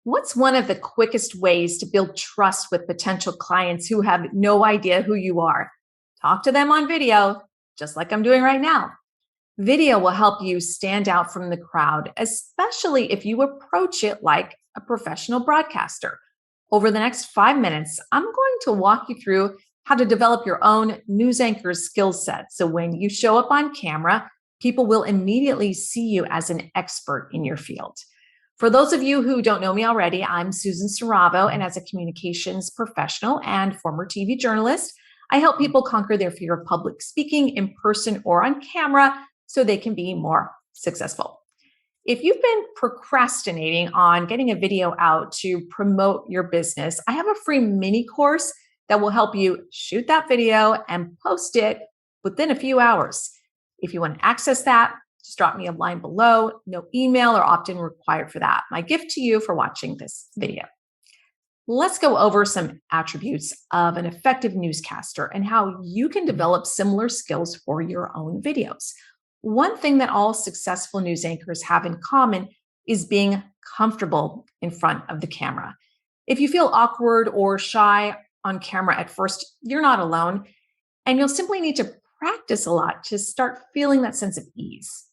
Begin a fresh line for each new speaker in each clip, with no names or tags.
What's one of the quickest ways to build trust with potential clients who have no idea who you are? Talk to them on video, just like I'm doing right now. Video will help you stand out from the crowd, especially if you approach it like a professional broadcaster. Over the next 5 minutes, I'm going to walk you through how to develop your own news anchor skill set. So when you show up on camera, people will immediately see you as an expert in your field. For those of you who don't know me already, I'm Susan Saravo, and as a communications professional and former TV journalist, I help people conquer their fear of public speaking in person or on camera so they can be more successful. If you've been procrastinating on getting a video out to promote your business, I have a free mini course that will help you shoot that video and post it within a few hours. If you want to access that, just drop me a line below. No email or opt-in required for that. My gift to you for watching this video. Let's go over some attributes of an effective newscaster and how you can develop similar skills for your own videos. One thing that all successful news anchors have in common is being comfortable in front of the camera. If you feel awkward or shy on camera at first, you're not alone, and you'll simply need to practice a lot to start feeling that sense of ease.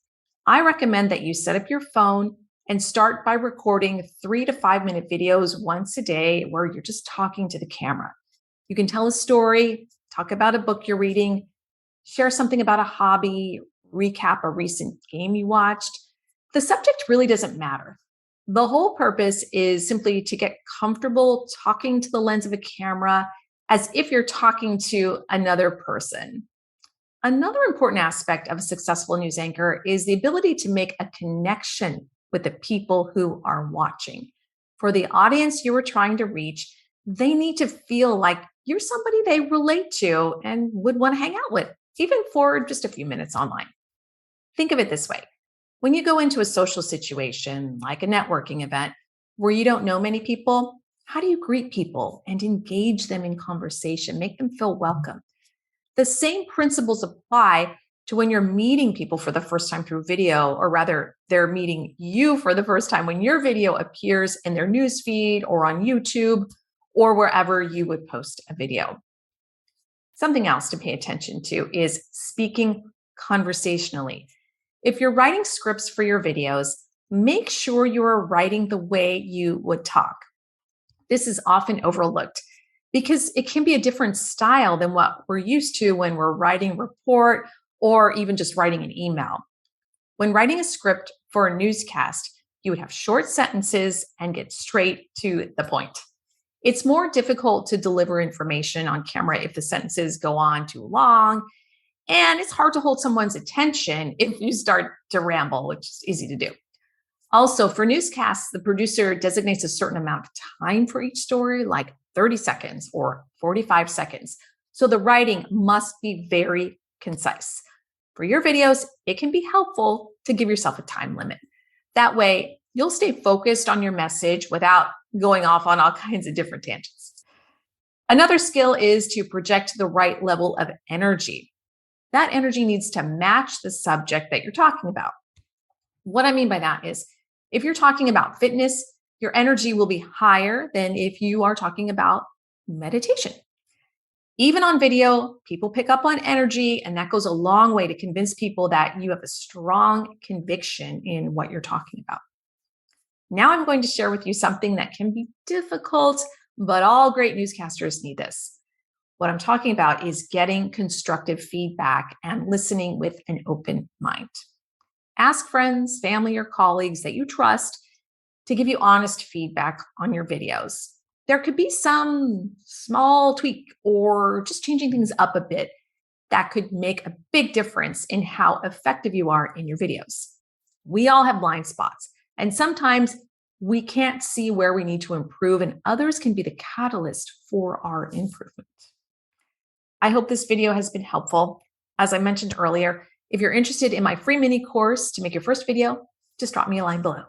I recommend that you set up your phone and start by recording 3 to 5 minute videos once a day where you're just talking to the camera. You can tell a story, talk about a book you're reading, share something about a hobby, recap a recent game you watched. The subject really doesn't matter. The whole purpose is simply to get comfortable talking to the lens of a camera as if you're talking to another person. Another important aspect of a successful news anchor is the ability to make a connection with the people who are watching. For the audience you are trying to reach, they need to feel like you're somebody they relate to and would want to hang out with, even for just a few minutes online. Think of it this way. When you go into a social situation, like a networking event, where you don't know many people, how do you greet people and engage them in conversation, make them feel welcome? The same principles apply to when you're meeting people for the first time through video, or rather, they're meeting you for the first time when your video appears in their newsfeed or on YouTube or wherever you would post a video. Something else to pay attention to is speaking conversationally. If you're writing scripts for your videos, make sure you are writing the way you would talk. This is often overlooked because it can be a different style than what we're used to when we're writing a report or even just writing an email. When writing a script for a newscast, you would have short sentences and get straight to the point. It's more difficult to deliver information on camera if the sentences go on too long, and it's hard to hold someone's attention if you start to ramble, which is easy to do. Also, for newscasts, the producer designates a certain amount of time for each story, like 30 seconds or 45 seconds. So the writing must be very concise. For your videos, it can be helpful to give yourself a time limit. That way, you'll stay focused on your message without going off on all kinds of different tangents. Another skill is to project the right level of energy. That energy needs to match the subject that you're talking about. What I mean by that is, if you're talking about fitness, your energy will be higher than if you are talking about meditation. Even on video, people pick up on energy, and that goes a long way to convince people that you have a strong conviction in what you're talking about. Now I'm going to share with you something that can be difficult, but all great newscasters need this. What I'm talking about is getting constructive feedback and listening with an open mind. Ask friends, family, or colleagues that you trust to give you honest feedback on your videos. There could be some small tweak or just changing things up a bit that could make a big difference in how effective you are in your videos. We all have blind spots, and sometimes we can't see where we need to improve, and others can be the catalyst for our improvement. I hope this video has been helpful. As I mentioned earlier, if you're interested in my free mini course to make your first video, just drop me a line below.